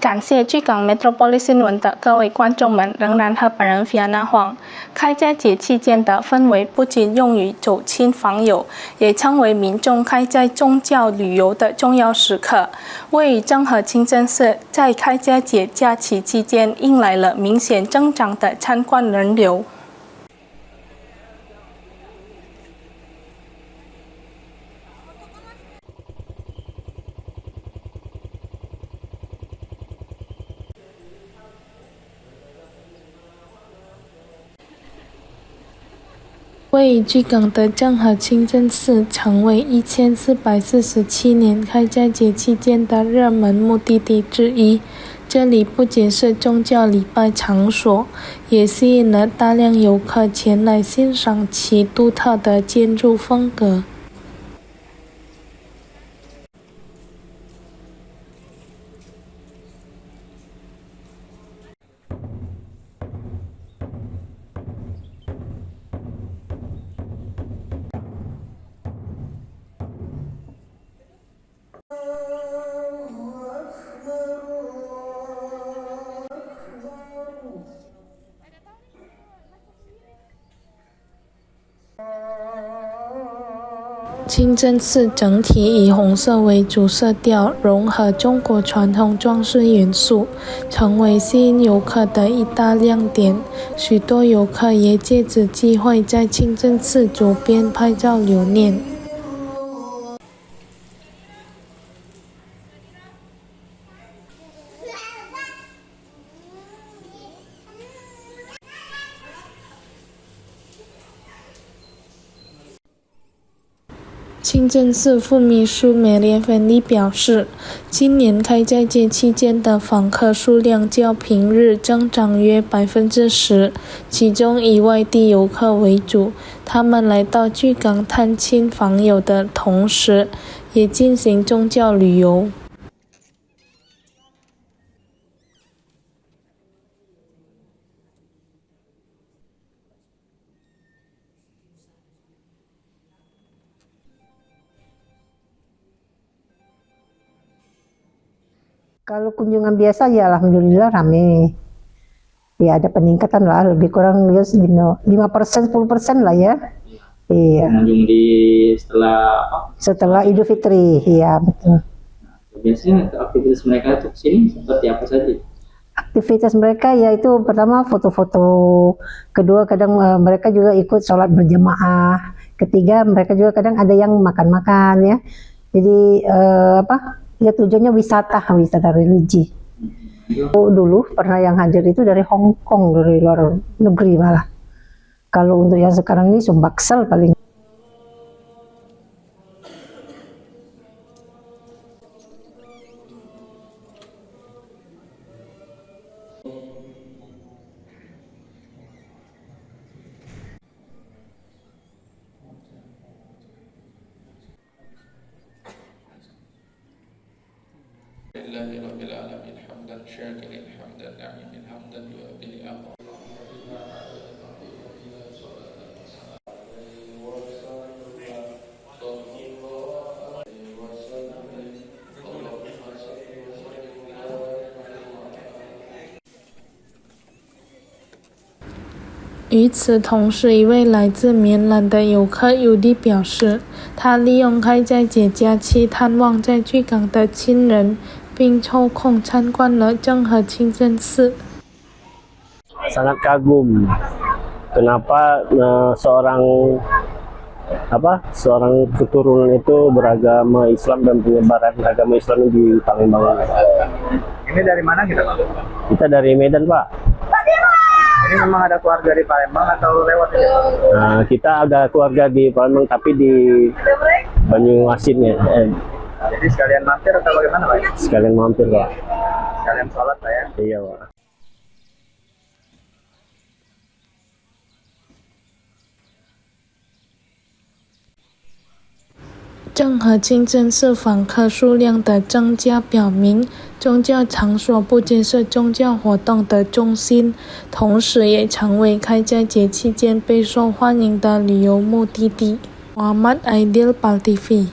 感谢巨港 Metropolis 新闻的各位观众们，仍然和本人 Fiona Huang。开斋节期间的氛围不仅用于走亲访友，也成为民众开斋宗教旅游的重要时刻。位于政和清真寺在开斋节假期期间迎来了明显增长的参观人流。位于巨港的政和清真寺成为1447年开斋节期间的热门目的地之一。这里不仅是宗教礼拜场所，也吸引了大量游客前来欣赏其独特的建筑风格。清真寺整体以红色为主色调，融合中国传统装饰元素，成为吸引游客的一大亮点。许多游客也借此机会在清真寺周边拍照留念。清真寺副秘书梅莲芬利表示，今年开斋节期间的访客数量较平日增长约10%，其中以外地游客为主。他们来到巨港探亲访友的同时，也进行宗教旅游。Kalau kunjungan biasa ya alhamdulillah rame. Ya ada peningkatan lah, lebih kurang 5% 10% lah ya. Iya. Pengunjung setelah apa? Setelah Idul Fitri, iya betul. Biasanya aktivitas mereka itu kesini seperti apa saja? Aktivitas mereka yaitu pertama foto-foto, kedua kadang mereka juga ikut sholat berjamaah, ketiga mereka juga kadang ada yang makan-makan ya. Jadi ya tujuannya wisata religi. Dulu pernah yang hadir itu dari Hong Kong, dari luar negeri malah. Kalau untuk yang sekarang ini Sumbaksel paling. لله رب العالمين حمدا شاكرا حمدا نعيما حمدا يؤدي الأمر与此同时，一位来自棉兰的游客尤迪表示，他利用开斋节假期探望在巨港的亲人，并抽空参观了政和清真寺。Sangat kagum kenapa seorang keturunan itu beragama Islam dan penyebaran agama Islam di Palembang. Ini dari mana kita, Pak? Kita dari Medan, Pak. Ini memang ada keluarga di Palembang atau lewat ini, Pak? Nah, kita ada keluarga di Palembang tapi di Banyuasin ya. Jadi sekalian mampir atau bagaimana, Pak? Sekalian mampir, Pak. Sekalian sholat, Pak ya? Iya, Pak. 政和清真寺访客数量的增加表明，宗教场所不仅是宗教活动的中心，同时也成为开斋节期间备受欢迎的旅游目的地。Muhammad Aidil, PAL TV。